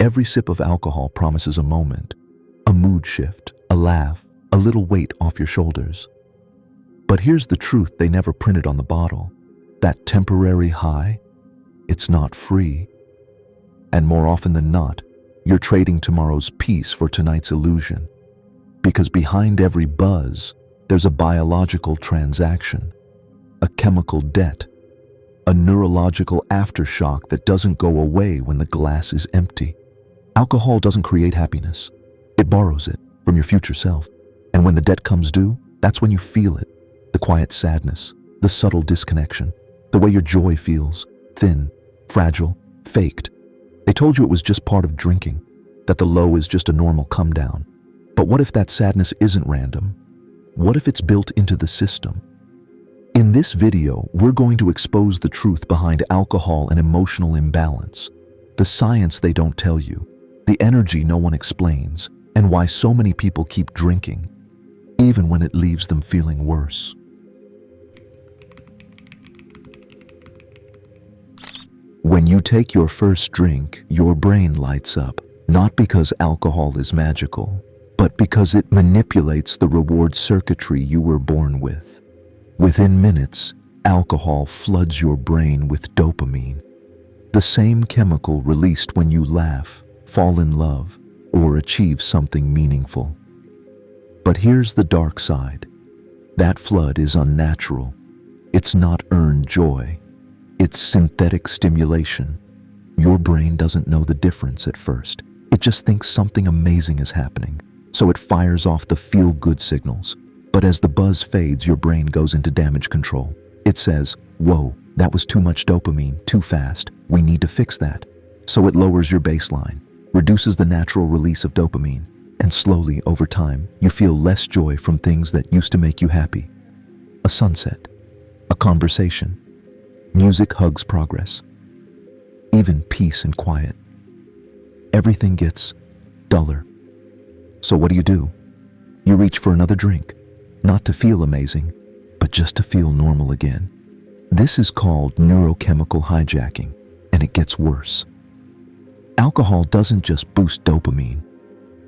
Every sip of alcohol promises a moment, a mood shift, a laugh, a little weight off your shoulders. But here's the truth they never printed on the bottle. That temporary high, it's not free. And more often than not, you're trading tomorrow's peace for tonight's illusion. Because behind every buzz, there's a biological transaction, a chemical debt, a neurological aftershock that doesn't go away when the glass is empty. Alcohol doesn't create happiness. It borrows it from your future self. And when the debt comes due, that's when you feel it. The quiet sadness, the subtle disconnection, the way your joy feels, thin, fragile, faked. They told you it was just part of drinking, that the low is just a normal come down. But what if that sadness isn't random? What if it's built into the system? In this video, we're going to expose the truth behind alcohol and emotional imbalance, the science they don't tell you, the energy no one explains, and why so many people keep drinking, even when it leaves them feeling worse. When you take your first drink, your brain lights up, not because alcohol is magical, but because it manipulates the reward circuitry you were born with. Within minutes, alcohol floods your brain with dopamine, the same chemical released when you laugh, fall in love, or achieve something meaningful. But here's the dark side. That flood is unnatural. It's not earned joy. It's synthetic stimulation. Your brain doesn't know the difference at first. It just thinks something amazing is happening, so it fires off the feel-good signals. But as the buzz fades, your brain goes into damage control. It says, "Whoa, that was too much dopamine, too fast. We need to fix that." So it lowers your baseline, reduces the natural release of dopamine, and slowly, over time, you feel less joy from things that used to make you happy. A sunset, a conversation, music hugs progress, even peace and quiet. Everything gets duller. So what do? You reach for another drink, not to feel amazing, but just to feel normal again. This is called neurochemical hijacking, and it gets worse. Alcohol doesn't just boost dopamine.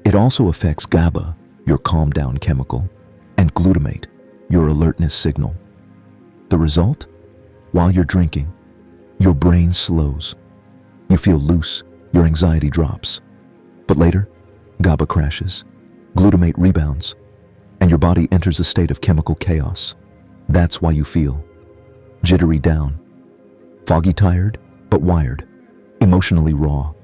It also affects GABA, your calm down chemical, and glutamate, your alertness signal. The result? While you're drinking, your brain slows. You feel loose, your anxiety drops. But later, GABA crashes, glutamate rebounds, and your body enters a state of chemical chaos. That's why you feel jittery down, foggy tired, but wired, emotionally raw.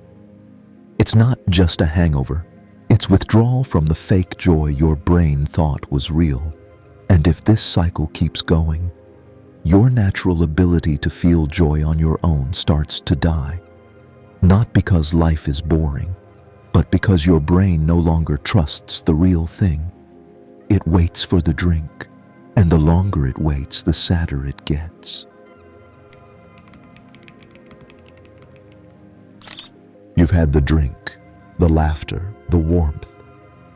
It's not just a hangover. It's withdrawal from the fake joy your brain thought was real. And if this cycle keeps going, your natural ability to feel joy on your own starts to die. Not because life is boring, but because your brain no longer trusts the real thing. It waits for the drink, and the longer it waits, the sadder it gets. You've had the drink, the laughter, the warmth,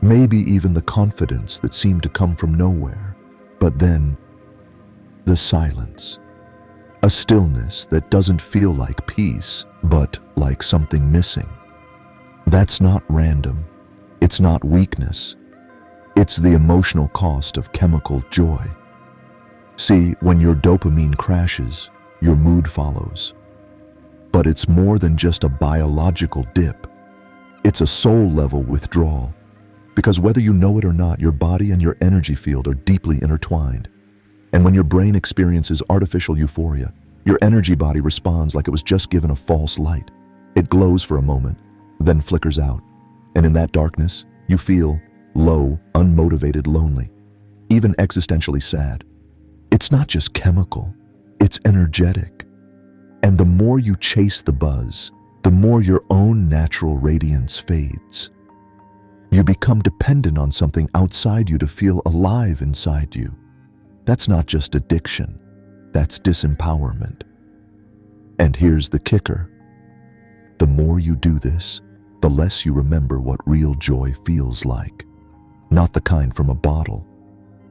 maybe even the confidence that seemed to come from nowhere. But then, the silence. A stillness that doesn't feel like peace, but like something missing. That's not random. It's not weakness. It's the emotional cost of chemical joy. See, when your dopamine crashes, your mood follows. But it's more than just a biological dip. It's a soul-level withdrawal. Because whether you know it or not, your body and your energy field are deeply intertwined. And when your brain experiences artificial euphoria, your energy body responds like it was just given a false light. It glows for a moment, then flickers out. And in that darkness, you feel low, unmotivated, lonely, even existentially sad. It's not just chemical, it's energetic. And the more you chase the buzz, the more your own natural radiance fades. You become dependent on something outside you to feel alive inside you. That's not just addiction, that's disempowerment. And here's the kicker. The more you do this, the less you remember what real joy feels like. Not the kind from a bottle,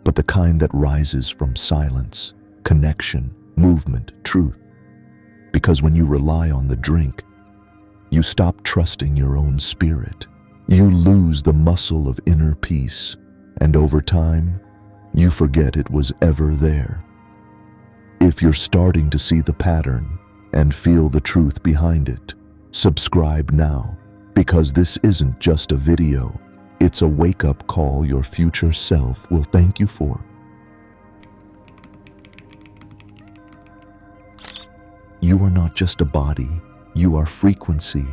but the kind that rises from silence, connection, movement, truth. Because when you rely on the drink, You stop trusting your own spirit. You lose the muscle of inner peace, and over time, you forget it was ever there. If you're starting to see the pattern and feel the truth behind it, subscribe now, because this isn't just a video, it's a wake-up call your future self will thank you for. You are not just a body, you are frequency,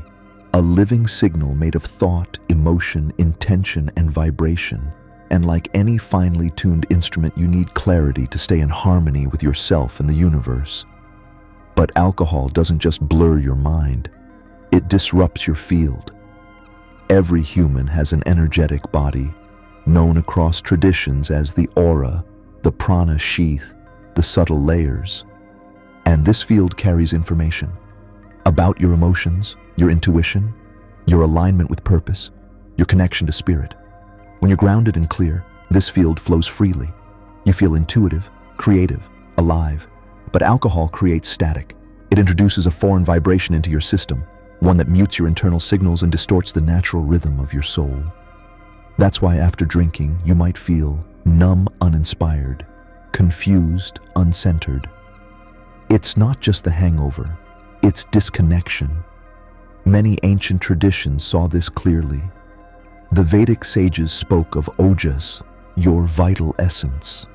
a living signal made of thought, emotion, intention, and vibration. And like any finely tuned instrument, you need clarity to stay in harmony with yourself and the universe. But alcohol doesn't just blur your mind, it disrupts your field. Every human has an energetic body, known across traditions as the aura, the prana sheath, the subtle layers. And this field carries information about your emotions, your intuition, your alignment with purpose, your connection to spirit. When you're grounded and clear, this field flows freely. You feel intuitive, creative, alive. But alcohol creates static. It introduces a foreign vibration into your system, one that mutes your internal signals and distorts the natural rhythm of your soul. That's why after drinking, you might feel numb, uninspired, confused, uncentered. It's not just the hangover, it's disconnection. Many ancient traditions saw this clearly. The Vedic sages spoke of ojas, your vital essence.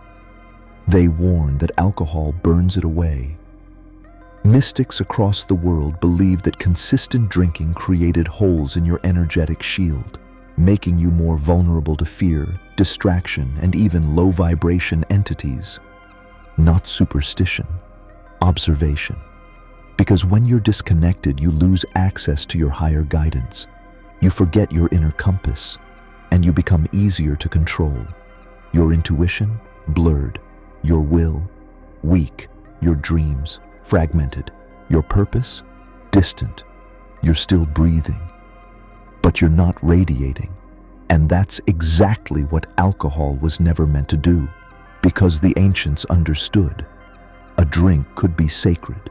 They warned that alcohol burns it away. Mystics across the world believed that consistent drinking created holes in your energetic shield, making you more vulnerable to fear, distraction, and even low-vibration entities. Not superstition, observation. Because when you're disconnected, you lose access to your higher guidance. You forget your inner compass, and you become easier to control. Your intuition, blurred. Your will, weak. Your dreams, fragmented. Your purpose, distant. You're still breathing, but you're not radiating. And that's exactly what alcohol was never meant to do, because the ancients understood. A drink could be sacred,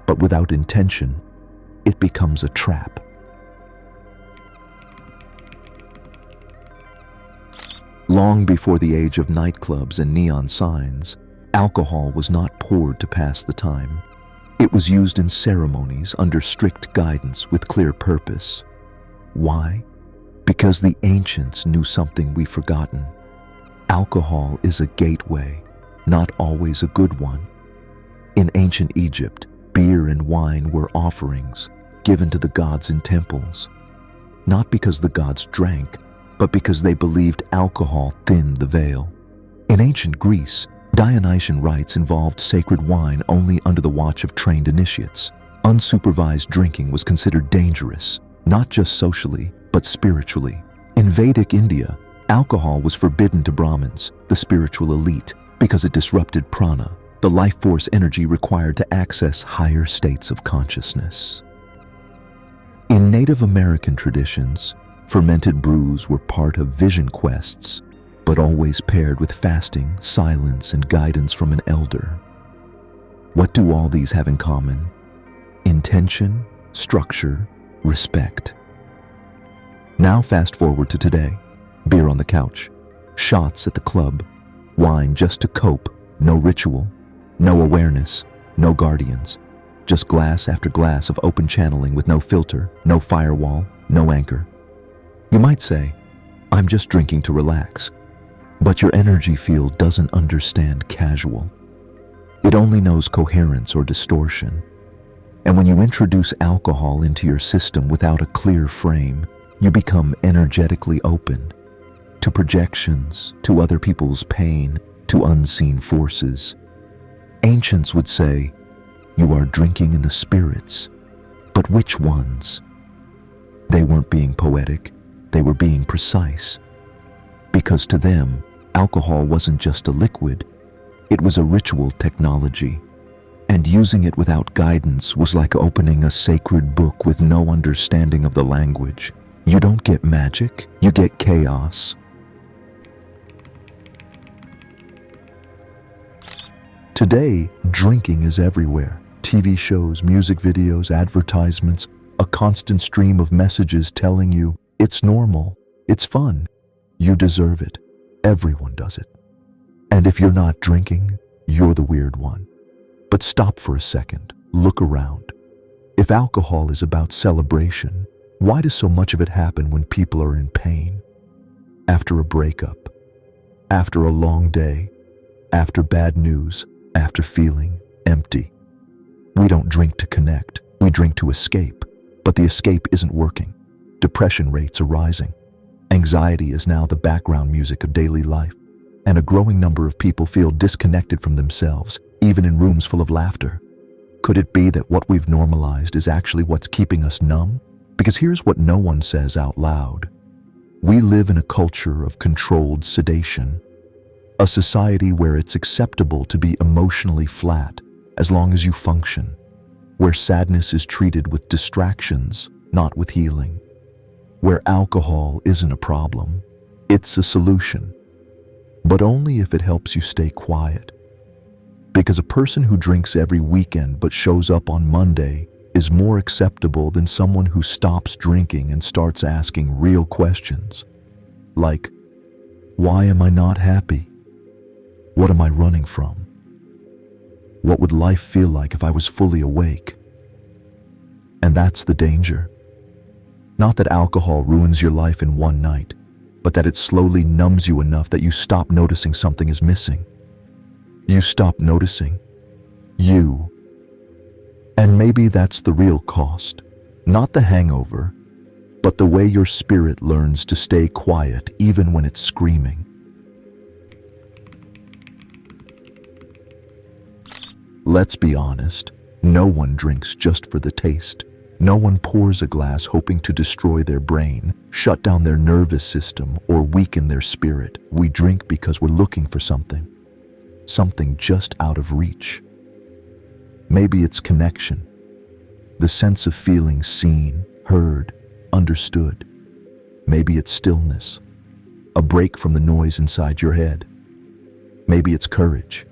but without intention, it becomes a trap. Long before the age of nightclubs and neon signs, alcohol was not poured to pass the time. It was used in ceremonies under strict guidance with clear purpose. Why? Because the ancients knew something we've forgotten. Alcohol is a gateway, not always a good one. In ancient Egypt, beer and wine were offerings given to the gods in temples, not because the gods drank, but because they believed alcohol thinned the veil. In ancient Greece, Dionysian rites involved sacred wine only under the watch of trained initiates. Unsupervised drinking was considered dangerous, not just socially, but spiritually. In Vedic India, alcohol was forbidden to Brahmins, the spiritual elite, because it disrupted prana, the life force energy required to access higher states of consciousness. In Native American traditions, fermented brews were part of vision quests, but always paired with fasting, silence, and guidance from an elder. What do all these have in common? Intention, structure, respect. Now fast forward to today. Beer on the couch, shots at the club, wine just to cope, no ritual, no awareness, no guardians, just glass after glass of open channeling with no filter, no firewall, no anchor. You might say, I'm just drinking to relax. But your energy field doesn't understand casual. It only knows coherence or distortion. And when you introduce alcohol into your system without a clear frame, you become energetically open to projections, to other people's pain, to unseen forces. Ancients would say, you are drinking in the spirits, but which ones? They weren't being poetic, they were being precise. Because to them, alcohol wasn't just a liquid, it was a ritual technology. And using it without guidance was like opening a sacred book with no understanding of the language. You don't get magic, you get chaos. Today, drinking is everywhere. TV shows, music videos, advertisements, A constant stream of messages telling you it's normal, it's fun, you deserve it, everyone does it. And if you're not drinking, you're the weird one. But stop for a second, look around. If alcohol is about celebration, why does so much of it happen when people are in pain? After a breakup, after a long day, after bad news, after feeling empty. We don't drink to connect, we drink to escape. But the escape isn't working. Depression rates are rising. Anxiety is now the background music of daily life. And a growing number of people feel disconnected from themselves, even in rooms full of laughter. Could it be that what we've normalized is actually what's keeping us numb? Because here's what no one says out loud. We live in a culture of controlled sedation. A society where it's acceptable to be emotionally flat as long as you function. Where sadness is treated with distractions, not with healing. Where alcohol isn't a problem, it's a solution. But only if it helps you stay quiet. Because a person who drinks every weekend but shows up on Monday is more acceptable than someone who stops drinking and starts asking real questions. Like, why am I not happy? What am I running from? What would life feel like if I was fully awake? And that's the danger. Not that alcohol ruins your life in one night, but that it slowly numbs you enough that you stop noticing something is missing. You stop noticing you. And maybe that's the real cost. Not the hangover, but the way your spirit learns to stay quiet even when it's screaming. Let's be honest, no one drinks just for the taste. No one pours a glass hoping to destroy their brain, shut down their nervous system, or weaken their spirit. We drink because we're looking for something. Something just out of reach. Maybe it's connection. The sense of feeling seen, heard, understood. Maybe it's stillness. A break from the noise inside your head. Maybe it's courage.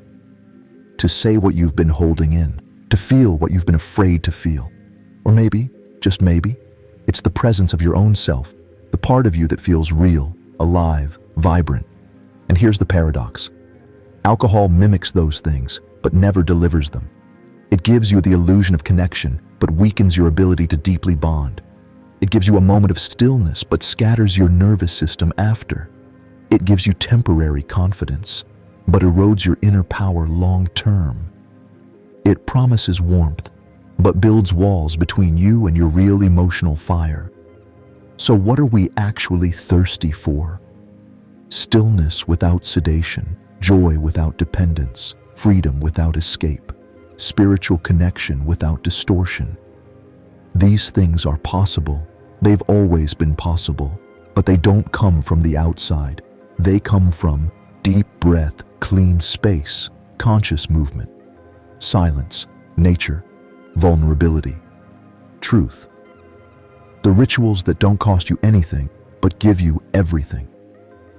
To say what you've been holding in, to feel what you've been afraid to feel. Or maybe, just maybe, it's the presence of your own self, the part of you that feels real, alive, vibrant. And here's the paradox. Alcohol mimics those things, but never delivers them. It gives you the illusion of connection, but weakens your ability to deeply bond. It gives you a moment of stillness, but scatters your nervous system after. It gives you temporary confidence, but erodes your inner power long term. It promises warmth, but builds walls between you and your real emotional fire. So what are we actually thirsty for? Stillness without sedation, joy without dependence, freedom without escape, spiritual connection without distortion. These things are possible. They've always been possible, but they don't come from the outside. They come from deep breath, clean space, conscious movement, silence, nature, vulnerability, truth. The rituals that don't cost you anything, but give you everything.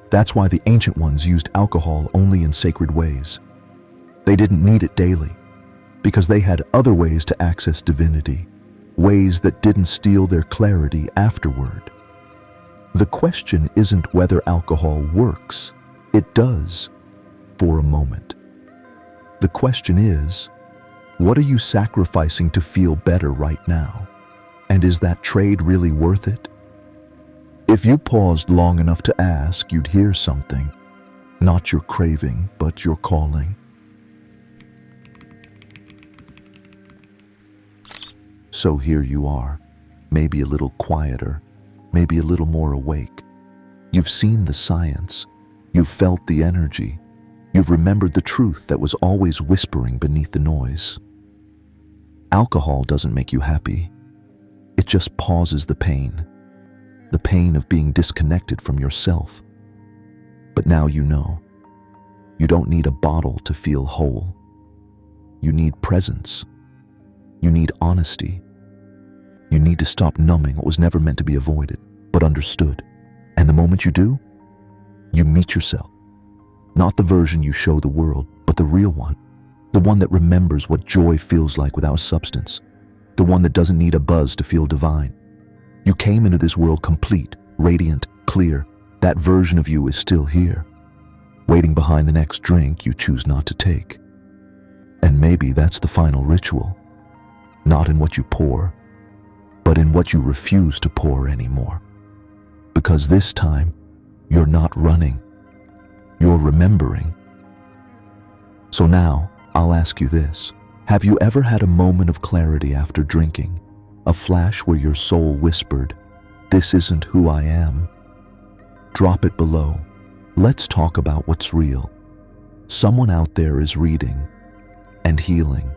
That's why the ancient ones used alcohol only in sacred ways. They didn't need it daily, because they had other ways to access divinity, ways that didn't steal their clarity afterward. The question isn't whether alcohol works. It does, for a moment. The question is, what are you sacrificing to feel better right now? And is that trade really worth it? If you paused long enough to ask, you'd hear something. Not your craving, but your calling. So here you are, maybe a little quieter, maybe a little more awake. You've seen the science. You've felt the energy. You've remembered the truth that was always whispering beneath the noise. Alcohol doesn't make you happy. It just pauses the pain of being disconnected from yourself. But now you know. You don't need a bottle to feel whole. You need presence. You need honesty. You need to stop numbing what was never meant to be avoided, but understood. And the moment you do, you meet yourself. Not the version you show the world, but the real one. The one that remembers what joy feels like without substance. the one that doesn't need a buzz to feel divine. You came into this world complete, radiant, clear. That version of you is still here, waiting behind the next drink you choose not to take. And maybe that's the final ritual, not in what you pour, but in what you refuse to pour anymore. Because this time, you're not running, you're remembering. So now, I'll ask you this. Have you ever had a moment of clarity after drinking? A flash where your soul whispered, "This isn't who I am"? Drop it below. Let's talk about what's real. Someone out there is reading and healing